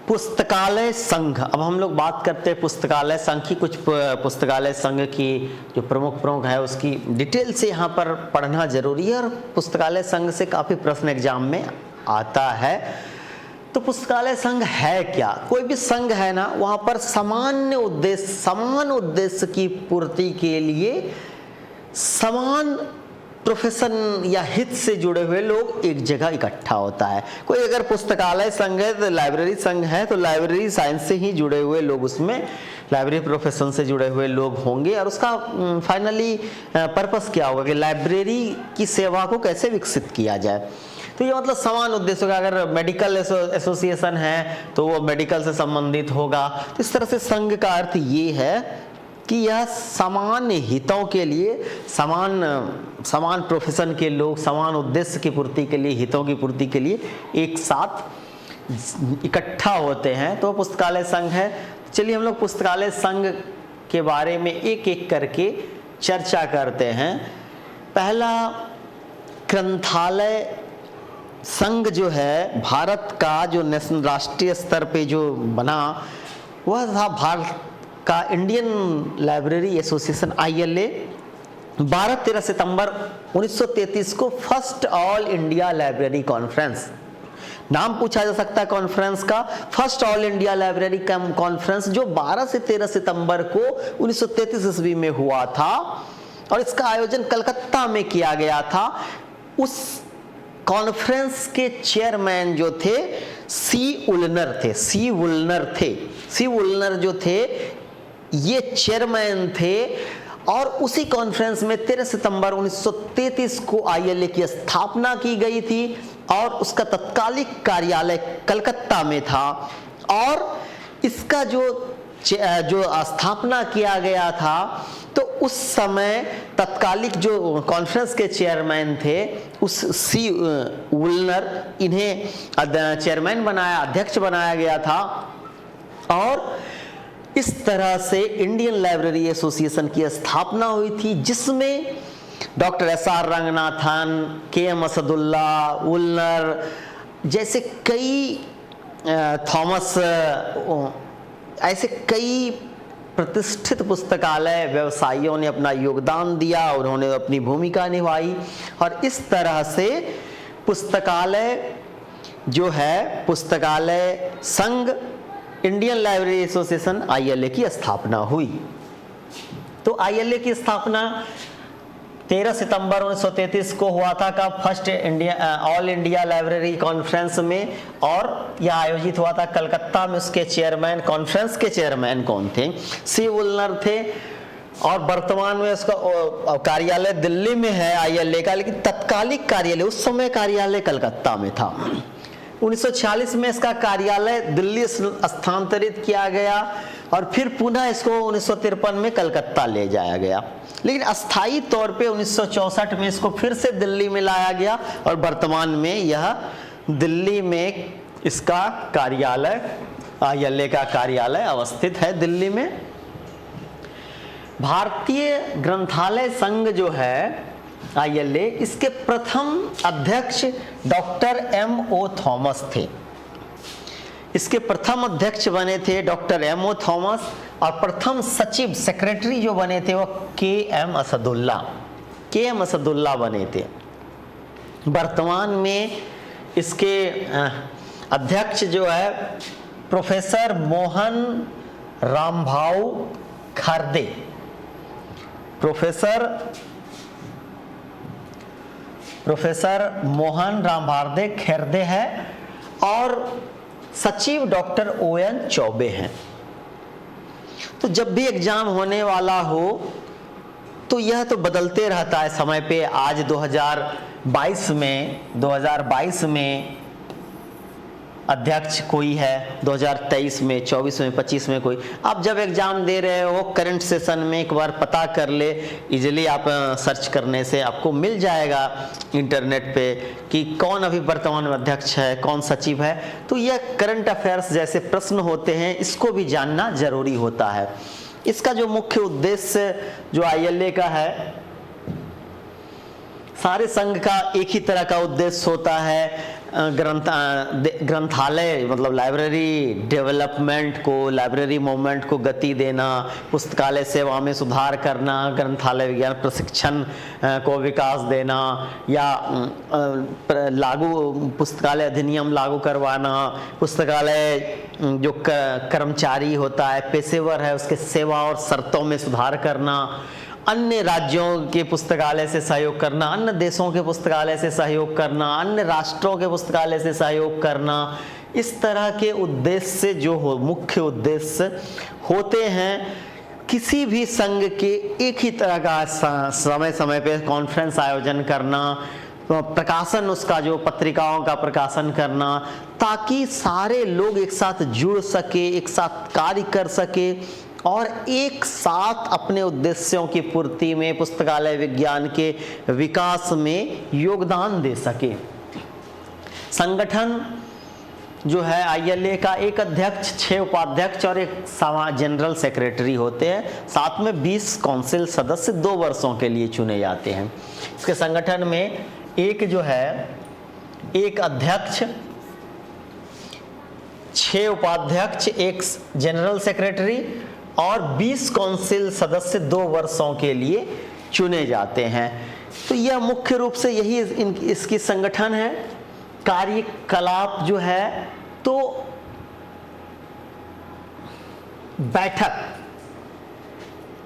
पुस्तकालय संघ। अब हम लोग बात करते हैं पुस्तकालय संघ की। कुछ पुस्तकालय संघ की जो प्रमुख है उसकी डिटेल से यहाँ पर पढ़ना जरूरी है, और पुस्तकालय संघ से काफ़ी प्रश्न एग्जाम में आता है। तो पुस्तकालय संघ है क्या? कोई भी संघ है ना, वहाँ पर समान उद्देश्य की पूर्ति के लिए समान प्रोफेशन या हित से जुड़े हुए लोग एक जगह इकट्ठा होता है। कोई अगर पुस्तकालय संघ है तो लाइब्रेरी संघ है, तो लाइब्रेरी साइंस से ही जुड़े हुए लोग उसमें लाइब्रेरी प्रोफेशन से जुड़े हुए लोग होंगे, और उसका फाइनली पर्पस क्या होगा कि लाइब्रेरी की सेवा को कैसे विकसित किया जाए। तो ये मतलब समान उद्देश्य होगा। अगर मेडिकल एसोसिएशन है तो वो मेडिकल से संबंधित होगा। तो इस तरह से संघ का अर्थ ये है कि यह समान हितों के लिए, समान प्रोफेशन के लोग समान उद्देश्य की पूर्ति के लिए, हितों की पूर्ति के लिए एक साथ इकट्ठा होते हैं, तो पुस्तकालय संघ है। चलिए हम लोग पुस्तकालय संघ के बारे में एक एक करके चर्चा करते हैं। पहला, ग्रंथालय संघ जो है भारत का जो नेशनल राष्ट्रीय स्तर पे जो बना, वह था भारत का इंडियन लाइब्रेरी एसोसिएशन ILA। 12-13 सितंबर 1933 को first all India library conference, नाम पूछा जा सकता है कॉन्फ्रेंस का, first all India library conference, जो 12 से 13 सितंबर को 1933 ईस्वी में हुआ था, और इसका आयोजन कलकत्ता में किया गया था। उस कॉन्फ्रेंस के चेयरमैन जो थे सी वुलनर जो थे ये चेयरमैन थे। और उसी कॉन्फ्रेंस में 13 सितंबर 1933 को ILA की स्थापना की गई थी, और उसका तत्कालिक कार्यालय कलकत्ता में था। और इसका जो स्थापना किया गया था, तो उस समय तत्कालिक जो कॉन्फ्रेंस के चेयरमैन थे उस सी वुलनर, इन्हें चेयरमैन बनाया, अध्यक्ष बनाया गया था। और इस तरह से इंडियन लाइब्रेरी एसोसिएशन की स्थापना हुई थी, जिसमें doctor SR Ranganathan, KM Asadullah, वुलनर जैसे कई थॉमस, ऐसे कई प्रतिष्ठित पुस्तकालय व्यवसायियों ने अपना योगदान दिया, उन्होंने अपनी भूमिका निभाई। और इस तरह से पुस्तकालय जो है, पुस्तकालय संघ, इंडियन लाइब्रेरी एसोसिएशन ILA की स्थापना हुई। तो ILA की स्थापना 13 सितंबर 1933 को हुआ था का first all India library conference में, और यह आयोजित हुआ था कलकत्ता में। उसके चेयरमैन, कॉन्फ्रेंस के चेयरमैन कौन थे? सी वुलनर थे। और वर्तमान में उसका कार्यालय दिल्ली में है ILA का, लेकिन तत्कालिक कार्यालय, उस समय कार्यालय कलकत्ता में था। 1946 में इसका कार्यालय दिल्ली स्थानांतरित किया गया, और फिर पुनः इसको 1953 में कलकत्ता ले जाया गया। लेकिन अस्थायी तौर पे 1964 में इसको फिर से दिल्ली में लाया गया, और वर्तमान में यह दिल्ली में इसका कार्यालय, ILA का कार्यालय अवस्थित है दिल्ली में। भारतीय ग्रंथालय संघ जो है ILA, इसके प्रथम अध्यक्ष डॉक्टर MO थॉमस थे। इसके प्रथम अध्यक्ष बने थे डॉक्टर MO थॉमस, और प्रथम सचिव, सेक्रेटरी जो बने थे वो KM असदुल्ला बने थे। वर्तमान में इसके अध्यक्ष जो है प्रोफेसर मोहन रामभाऊ खरदे, प्रोफेसर मोहन रामभारदे खरदे है, और सचिव डॉक्टर ON चौबे हैं। तो जब भी एग्जाम होने वाला हो तो यह तो बदलते रहता है समय पे। आज 2022 में अध्यक्ष कोई है, 2023 में, 24 में, 25 में कोई। आप जब एग्जाम दे रहे हो करंट सेशन में एक बार पता कर ले, इजीली आप सर्च करने से आपको मिल जाएगा इंटरनेट पे कि कौन अभी वर्तमान में अध्यक्ष है, कौन सचिव है। तो यह करंट अफेयर्स जैसे प्रश्न होते हैं, इसको भी जानना जरूरी होता है। इसका जो मुख्य उद्देश्य जो ILA का है, सारे संघ का एक ही तरह का उद्देश्य होता है, ग्रंथालय मतलब लाइब्रेरी डेवलपमेंट को, लाइब्रेरी मूवमेंट को गति देना, पुस्तकालय सेवा में सुधार करना, ग्रंथालय विज्ञान प्रशिक्षण को विकास देना, या पुस्तकालय अधिनियम लागू करवाना, पुस्तकालय जो कर्मचारी होता है, पेशेवर है, उसके सेवा और शर्तों में सुधार करना, अन्य राज्यों के पुस्तकालय से सहयोग करना, अन्य देशों के पुस्तकालय से सहयोग करना, अन्य राष्ट्रों के पुस्तकालय से सहयोग करना। इस तरह के उद्देश्य जो मुख्य उद्देश्य होते हैं किसी भी संघ के, एक ही तरह का समय समय पे कॉन्फ्रेंस आयोजन करना, प्रकाशन उसका जो पत्रिकाओं का प्रकाशन करना, ताकि सारे लोग एक साथ जुड़ सके, एक साथ कार्य कर सके और एक साथ अपने उद्देश्यों की पूर्ति में, पुस्तकालय विज्ञान के विकास में योगदान दे सके। संगठन जो है ILA का एक अध्यक्ष, 6 उपाध्यक्ष और एक जनरल सेक्रेटरी होते हैं। साथ में 20 काउंसिल सदस्य 2 वर्षों के लिए चुने जाते हैं। इसके संगठन में एक जो है, एक अध्यक्ष, 6 उपाध्यक्ष, एक जनरल सेक्रेटरी और 20 काउंसिल सदस्य 2 वर्षों के लिए चुने जाते हैं। तो यह मुख्य रूप से यही इसकी संगठन है। कार्यकलाप जो है तो बैठक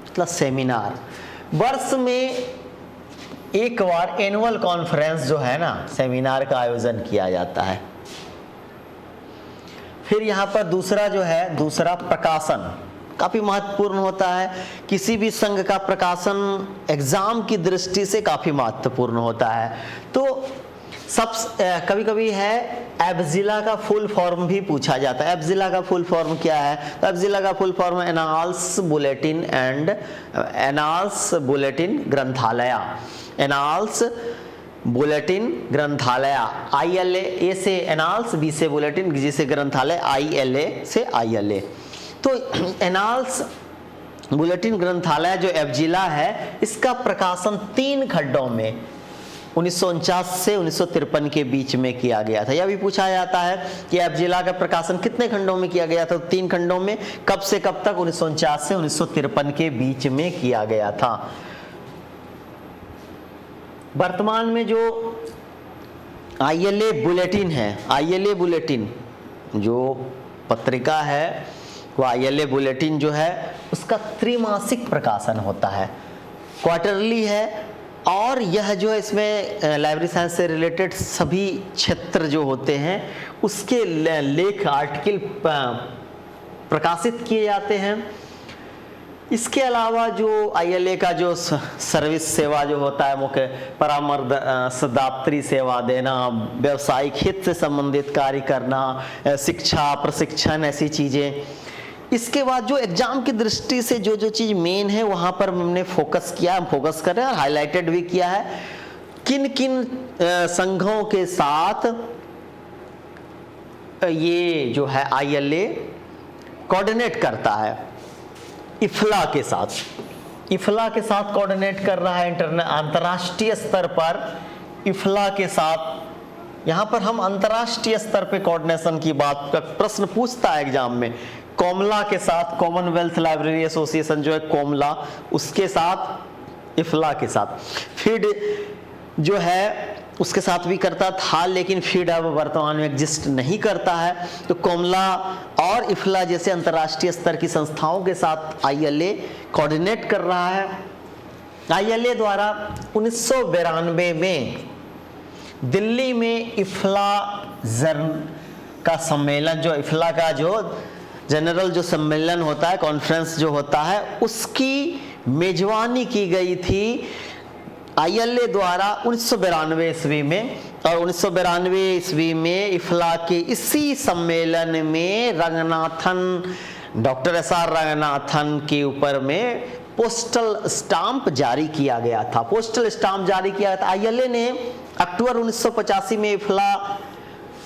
मतलब सेमिनार, वर्ष में एक बार एनुअल कॉन्फ्रेंस जो है ना, सेमिनार का आयोजन किया जाता है। फिर यहाँ पर दूसरा जो है, दूसरा प्रकाशन काफ़ी महत्वपूर्ण होता है। किसी भी संघ का प्रकाशन एग्जाम की दृष्टि से काफ़ी महत्वपूर्ण होता है। तो कभी कभी है एब्जिला का फुल फॉर्म भी पूछा जाता है। एब्जिला का फुल फॉर्म क्या है? तो एब्जिला का फुल फॉर्म एनाल्स बुलेटिन ग्रंथालय, एनाल्स बुलेटिन ग्रंथालय, ILA, A से एनाल्स, B से बुलेटिन, G से ग्रंथालय, ILA से ILA। तो एनाल्स बुलेटिन ग्रंथालय जो एब्जिला है, इसका प्रकाशन 3 खंडों में 1949 से 1953 के बीच में किया गया था। यह भी पूछा जाता है कि एब्जिला का प्रकाशन कितने खंडों में किया गया था? 3 खंडों में। कब से कब तक? 1949 से 1953 के बीच में किया गया था। वर्तमान में जो ILA बुलेटिन है, ILA बुलेटिन जो पत्रिका है, वो ILA बुलेटिन जो है उसका त्रैमासिक प्रकाशन होता है, क्वार्टरली है। और यह जो है, इसमें लाइब्रेरी साइंस से रिलेटेड सभी क्षेत्र जो होते हैं उसके लेख, आर्टिकल प्रकाशित किए जाते हैं। इसके अलावा जो ILA का जो सर्विस सेवा जो होता है, मुख्य परामर्श, दात्री सेवा देना, व्यावसायिक हित से संबंधित कार्य करना, शिक्षा प्रशिक्षण, ऐसी चीज़ें। इसके बाद जो एग्जाम की दृष्टि से जो जो चीज़ मेन है वहाँ पर हमने फोकस किया, हम फोकस कर रहे हैं और हाईलाइटेड भी किया है। किन किन संघों के साथ ये जो है ILA कोऑर्डिनेट करता है? इफ्ला के साथ, इफ्ला के साथ कोऑर्डिनेट कर रहा है अंतर्राष्ट्रीय स्तर पर। इफ्ला के साथ, यहाँ पर हम अंतर्राष्ट्रीय स्तर पे कोऑर्डिनेशन की बात का प्रश्न पूछता है एग्जाम में। कोमला के साथ, कॉमनवेल्थ लाइब्रेरी एसोसिएशन जो है कोमला, उसके साथ, इफ्ला के साथ। फीड जो है उसके साथ भी करता था, लेकिन फीड अब वर्तमान में एग्जिस्ट नहीं करता है। तो कोमला और इफ्ला जैसे अंतर्राष्ट्रीय स्तर की संस्थाओं के साथ ILA कोऑर्डिनेट कर रहा है। ILA द्वारा 1992 में दिल्ली में इफ्ला का सम्मेलन, जो इफ्ला का जो जनरल जो सम्मेलन होता है, कॉन्फ्रेंस जो होता है, उसकी मेजबानी की गई थी ILA द्वारा 1992 ईस्वी में। और 1992 ईस्वी में इफ्ला के इसी सम्मेलन में डॉक्टर SR रंगनाथन के ऊपर में पोस्टल स्टाम्प जारी किया गया था। पोस्टल स्टाम्प जारी किया था। ILA ने अक्टूबर 1985 में इफ्ला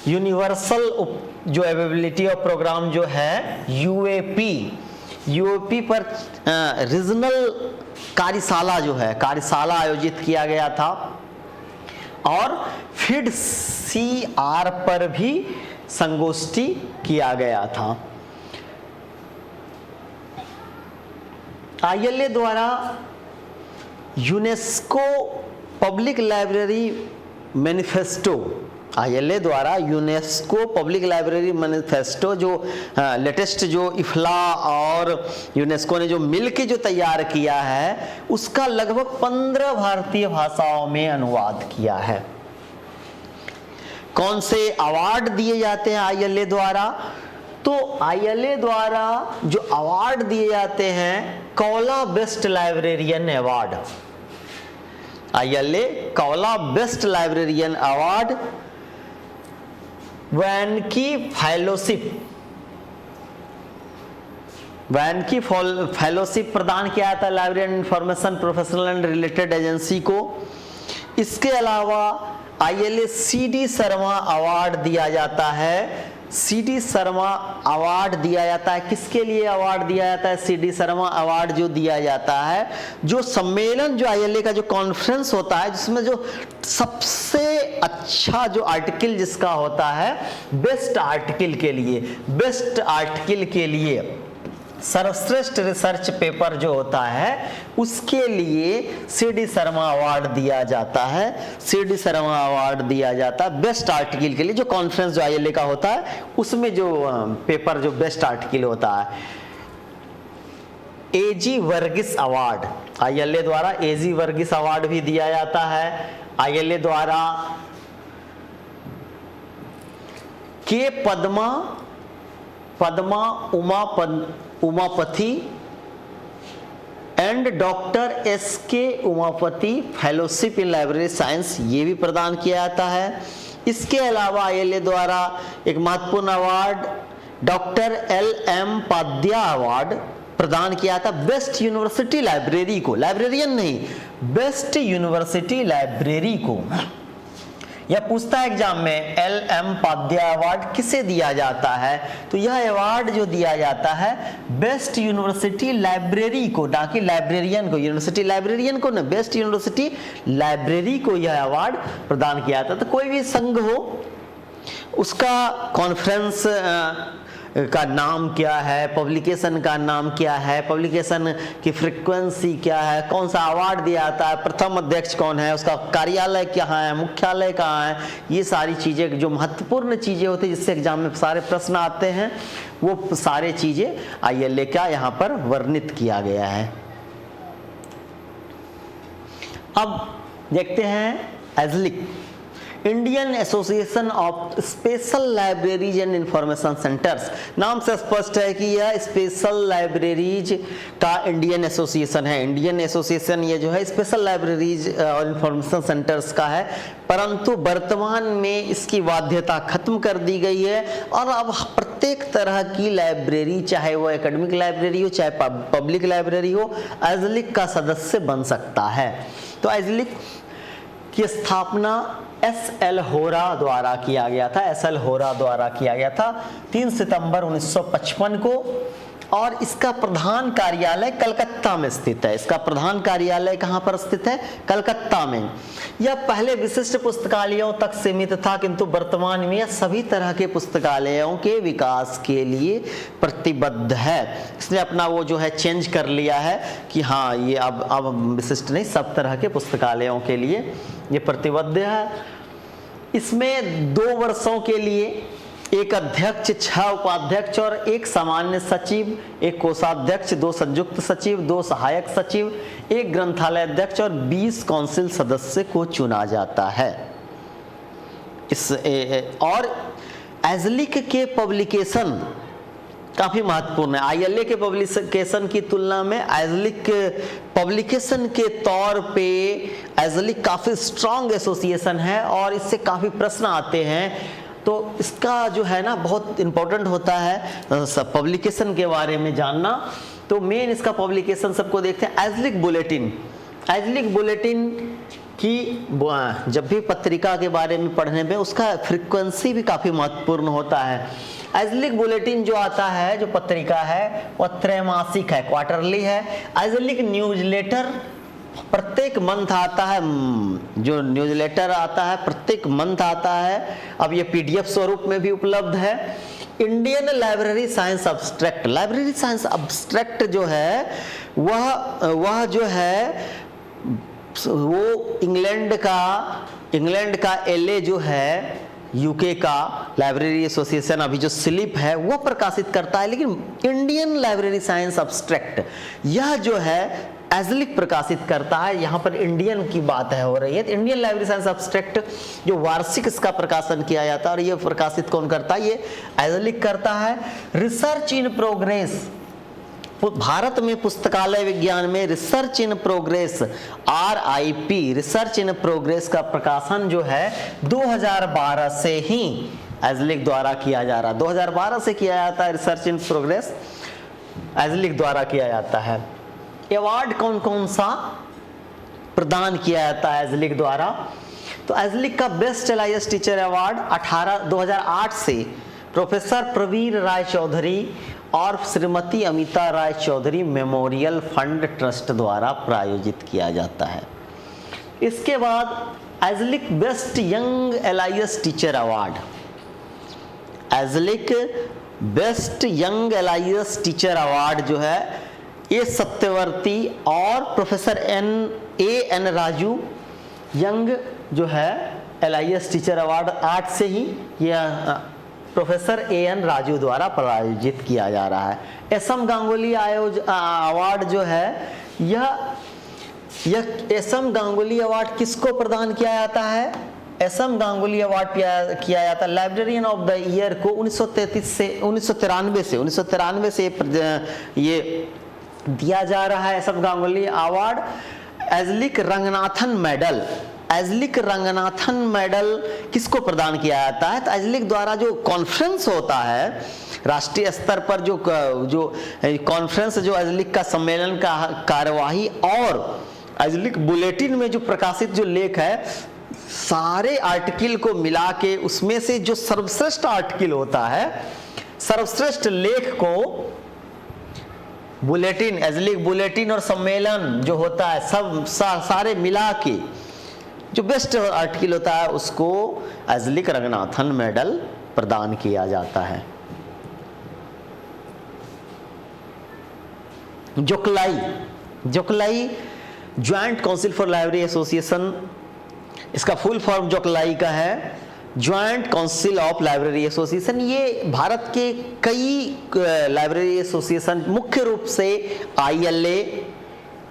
यूनिवर्सल जो अवेलेबिलिटी ऑफ प्रोग्राम जो है UAP पर रीजनल कार्यशाला जो है, कार्यशाला आयोजित किया गया था। और फिड CR पर भी संगोष्ठी किया गया था। ILA द्वारा UNESCO public library manifesto, ILA द्वारा यूनेस्को पब्लिक लाइब्रेरी मैनिफेस्टो जो लेटेस्ट जो इफ्ला और यूनेस्को ने जो मिलके जो तैयार किया है, उसका लगभग 15 भारतीय भाषाओं में अनुवाद किया है। कौन से अवार्ड दिए जाते हैं ILA द्वारा? तो ILA द्वारा जो अवार्ड दिए जाते हैं, Kaula best librarian award, ILA Kaula best librarian award, वैनकी फेलोशिप प्रदान किया था library information professional and related agency को। इसके अलावा ILA CD शर्मा अवार्ड दिया जाता है। CD शर्मा अवार्ड दिया जाता है, किसके लिए अवार्ड दिया जाता है? CD शर्मा अवार्ड जो दिया जाता है, जो सम्मेलन जो ILA का जो कॉन्फ्रेंस होता है, जिसमें जो सबसे अच्छा जो आर्टिकल जिसका होता है, बेस्ट आर्टिकल के लिए सर्वश्रेष्ठ रिसर्च पेपर जो होता है, उसके लिए CD शर्मा अवार्ड दिया जाता है। CD शर्मा अवार्ड दिया जाता है बेस्ट आर्टिकल के लिए, जो कॉन्फ्रेंस जो ILA का होता है, उसमें जो पेपर जो बेस्ट आर्टिकल होता है। AG वर्गीस अवार्ड, ILA द्वारा AG वर्गीस अवार्ड भी दिया जाता है। ILA द्वारा के Padma Umapati and doctor SK Umapati fellowship in library science, ये भी प्रदान किया जाता है। इसके अलावा ILA द्वारा एक महत्वपूर्ण अवार्ड डॉक्टर LM पाद्या अवार्ड प्रदान किया था बेस्ट यूनिवर्सिटी लाइब्रेरी को, लाइब्रेरियन नहीं, बेस्ट यूनिवर्सिटी लाइब्रेरी को। यह पूछता है एग्जाम में, LM पाद्या अवार्ड किसे दिया जाता है? तो यह अवार्ड जो दिया जाता है बेस्ट यूनिवर्सिटी लाइब्रेरी को, ना कि लाइब्रेरियन को, यूनिवर्सिटी लाइब्रेरियन को ना, बेस्ट यूनिवर्सिटी लाइब्रेरी को यह अवार्ड प्रदान किया जाता है। तो कोई भी संघ हो, उसका कॉन्फ्रेंस का नाम क्या है, पब्लिकेशन का नाम क्या है, पब्लिकेशन की फ्रीक्वेंसी क्या है, कौन सा अवार्ड दिया जाता है, प्रथम अध्यक्ष कौन है, उसका कार्यालय कहाँ है, मुख्यालय कहाँ है, ये सारी चीज़ें जो महत्वपूर्ण चीज़ें होती हैं जिससे एग्जाम में सारे प्रश्न आते हैं, वो सारे चीज़ें ILA का यहाँ पर वर्णित किया गया है। अब देखते हैं azelaic, Indian association of special libraries and information centres. नाम से स्पष्ट है कि यह स्पेशल लाइब्रेरीज का इंडियन एसोसिएशन है। इंडियन एसोसिएशन ये जो है स्पेशल लाइब्रेरीज और इंफॉर्मेशन सेंटर्स का है, परंतु वर्तमान में इसकी बाध्यता खत्म कर दी गई है और अब प्रत्येक तरह की लाइब्रेरी, चाहे वो एकेडमिक लाइब्रेरी हो चाहे पब्लिक लाइब्रेरी हो, एजलिक का सदस्य बन सकता है। तो एजलिक की स्थापना SL होरा द्वारा किया गया था, SL होरा द्वारा किया गया था 3 सितंबर 1955 को, और इसका प्रधान कार्यालय कलकत्ता में स्थित है। इसका प्रधान कार्यालय कहाँ पर स्थित है? कलकत्ता में। यह पहले विशिष्ट पुस्तकालयों तक सीमित था, किंतु वर्तमान में यह सभी तरह के पुस्तकालयों के विकास के लिए प्रतिबद्ध है। इसने अपना वो जो है चेंज कर लिया है कि हाँ ये अब विशिष्ट नहीं, सब तरह के पुस्तकालयों के लिए ये प्रतिबद्ध है। इसमें 2 वर्षों के लिए एक अध्यक्ष, 6 उपाध्यक्ष और 1 सामान्य सचिव, 1 कोषाध्यक्ष, 2 संयुक्त सचिव, 2 सहायक सचिव, 1 ग्रंथालय अध्यक्ष और 20 काउंसिल सदस्य को चुना जाता है। और एजलिक के पब्लिकेशन काफ़ी महत्वपूर्ण है। ILA के पब्लिकेशन की तुलना में एजलिक पब्लिकेशन के तौर पे एजलिक काफ़ी स्ट्रॉन्ग एसोसिएशन है और इससे काफ़ी प्रश्न आते हैं, तो इसका जो है ना बहुत इम्पोर्टेंट होता है पब्लिकेशन के बारे में जानना। तो मेन इसका पब्लिकेशन सबको देखते हैं। एजलिक बुलेटिन, एजलिक बुलेटिन कि जब भी पत्रिका के बारे में पढ़ने में उसका फ्रीक्वेंसी भी काफ़ी महत्वपूर्ण होता है। एजलिक बुलेटिन जो आता है, जो पत्रिका है, वह त्रैमासिक है, क्वार्टरली है। एजलिक न्यूज़लेटर प्रत्येक मंथ आता है, जो न्यूज़लेटर आता है प्रत्येक मंथ आता है। अब ये पीडीएफ स्वरूप में भी उपलब्ध है। Indian library science abstract, library science abstract जो है वह जो है वो इंग्लैंड का एलए जो है, यूके का लाइब्रेरी एसोसिएशन अभी जो स्लिप है वो प्रकाशित करता है, लेकिन इंडियन लाइब्रेरी साइंस अब्स्ट्रैक्ट यह जो है एजलिक प्रकाशित करता है। यहाँ पर इंडियन की बात है हो रही है। इंडियन लाइब्रेरी साइंस अब्स्ट्रैक्ट जो वार्षिक इसका प्रकाशन किया जाता है, और ये प्रकाशित कौन करता है? ये एजलिक करता है। रिसर्च इन प्रोग्रेस, भारत में पुस्तकालय विज्ञान में research in progress RIP research in progress का प्रकाशन जो है 2012 से ही एजलिक द्वारा किया जा रहा है। 2012 से किया जाता है रिसर्च इन प्रोग्रेस, एजलिक द्वारा किया जाता है। अवार्ड कौन कौन सा प्रदान किया जाता है एजलिक द्वारा? तो एजलिक का बेस्ट LIS टीचर अवार्ड 2008 से प्रोफेसर प्रवीर राय चौधरी और श्रीमती अमिता राय चौधरी मेमोरियल फंड ट्रस्ट द्वारा प्रायोजित किया जाता है। इसके बाद azelaic best young LIS teacher award, azelaic best young LIS teacher award जो है ये सत्यवर्ती और प्रोफेसर A.N. राजू यंग जो है LIS टीचर अवार्ड 8 से ही यह प्रोफेसर A.N. राजू द्वारा प्रायोजित किया जा रहा है। SM गांगुली अवार्ड जो है यह SM गांगुली अवार्ड किसको प्रदान किया जाता है? SM गांगुली अवार्ड किया जाता है लाइब्रेरियन ऑफ द ईयर को 1993 से ये दिया जा रहा है। SM Ganguly award. Azelaic Ranganathan medal, azelaic Ranganathan medal किसको प्रदान किया जाता है? तो एजलिक द्वारा जो कॉन्फ्रेंस होता है राष्ट्रीय स्तर पर, जो कॉन्फ्रेंस, जो एजलिक का सम्मेलन का कार्यवाही और एजलिक बुलेटिन में जो प्रकाशित जो लेख है, सारे आर्टिकल को मिला के उसमें से जो सर्वश्रेष्ठ आर्टिकल होता है, सर्वश्रेष्ठ लेख को बुलेटिन, एजलिक बुलेटिन और सम्मेलन जो होता है सब सारे मिला के जो बेस्ट आर्टिकल होता है उसको एजलिक रंगनाथन मेडल प्रदान किया जाता है। JOCLAI joint council for library association, इसका फुल फॉर्म जोकलाई का है joint council of library association. ये भारत के कई लाइब्रेरी एसोसिएशन, मुख्य रूप से ILA,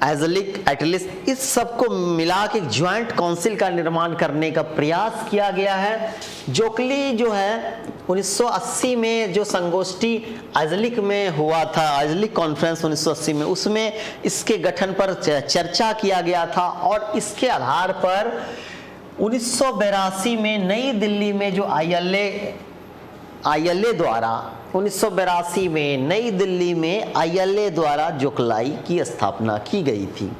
एजलिक, एटलिस्ट, इस सबको मिला के ज्वाइंट काउंसिल का निर्माण करने का प्रयास किया गया है। जोकली जो है 1980 में जो संगोष्ठी एजलिक में हुआ था, एजलिक कॉन्फ्रेंस 1980 में, उसमें इसके गठन पर चर्चा किया गया था और इसके आधार पर 1982 में नई दिल्ली में जो ILA द्वारा 1982 में नई दिल्ली में ILA द्वारा जोकलाई की स्थापना की गई थी।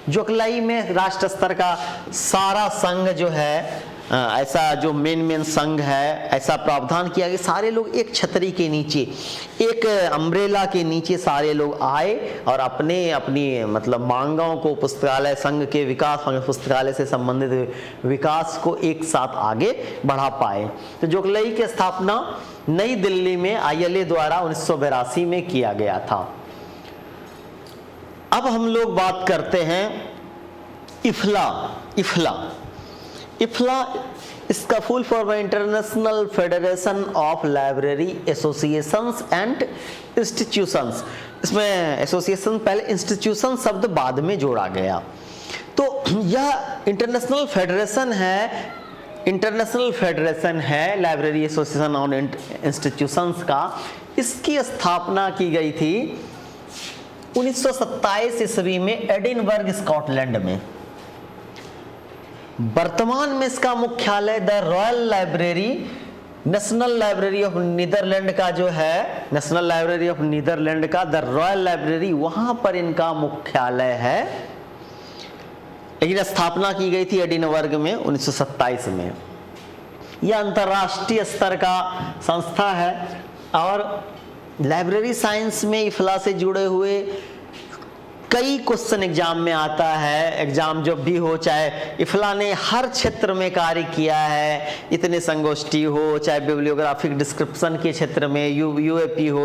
जोकलाई में राष्ट्र स्तर का सारा संघ जो है, ऐसा जो मेन संघ है, ऐसा प्रावधान किया कि सारे लोग एक छतरी के नीचे, एक अम्ब्रेला के नीचे सारे लोग आए और अपनी मतलब मांगों को, पुस्तकालय संघ के विकास, पुस्तकालय से संबंधित विकास को एक साथ आगे बढ़ा पाए। तो जोकलाई की स्थापना नई दिल्ली में ILA द्वारा 1982 में किया गया था। अब हम लोग बात करते हैं इफ्ला, इसका फुल फॉर्म है international federation of library associations and institutions. इसमें एसोसिएशन पहले, इंस्टीट्यूशन शब्द बाद में जोड़ा गया। तो यह इंटरनेशनल फेडरेशन है लाइब्रेरी एसोसिएशन ऑन इंस्टीट्यूशंस का। इसकी स्थापना की गई थी 1927 ईस्वी में एडिनबर्ग, स्कॉटलैंड में। वर्तमान में इसका मुख्यालय the royal library, national library of Netherlands का जो है, नेशनल लाइब्रेरी ऑफ नीदरलैंड का द रॉयल लाइब्रेरी, वहां पर इनका मुख्यालय है। लेकिन स्थापना की गई थी एडिनबर्ग में 1927 में। यह अंतर्राष्ट्रीय स्तर का संस्था है और लाइब्रेरी साइंस में इफ्ला से जुड़े हुए कई क्वेश्चन एग्जाम में आता है, एग्जाम जब भी हो, चाहे इफला ने हर क्षेत्र में कार्य किया है, इतने संगोष्ठी हो, चाहे बिब्लियोग्राफिक डिस्क्रिप्शन के क्षेत्र में यूएपी हो,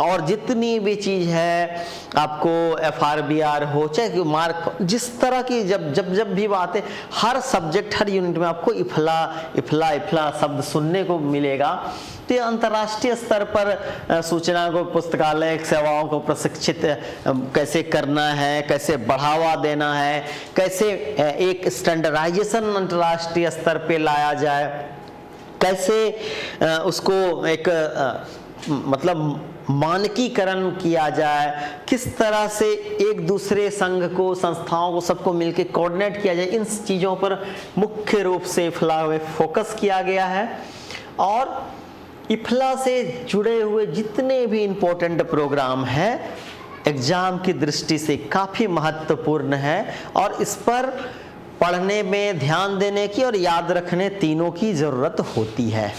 और जितनी भी चीज़ है, आपको एफआरबीआर हो, चाहे मार्क, जिस तरह की जब भी बात है, हर सब्जेक्ट हर यूनिट में आपको इफला इफला इफला शब्द सुनने को मिलेगा। तो अंतर्राष्ट्रीय स्तर पर सूचना को, पुस्तकालय सेवाओं को प्रशिक्षित कैसे करना है, कैसे बढ़ावा देना है, कैसे एक स्टैंडर्डाइजेशन अंतर्राष्ट्रीय स्तर पे लाया जाए, कैसे उसको एक मतलब मानकीकरण किया जाए, किस तरह से एक दूसरे संघ को, संस्थाओं को, सबको मिलकर कोऑर्डिनेट किया जाए, इन चीज़ों पर मुख्य रूप से इफला में फोकस किया गया है। और इफला से जुड़े हुए जितने भी इम्पोर्टेंट प्रोग्राम हैं एग्जाम की दृष्टि से काफ़ी महत्वपूर्ण है, और इस पर पढ़ने में ध्यान देने की और याद रखने तीनों की ज़रूरत होती है।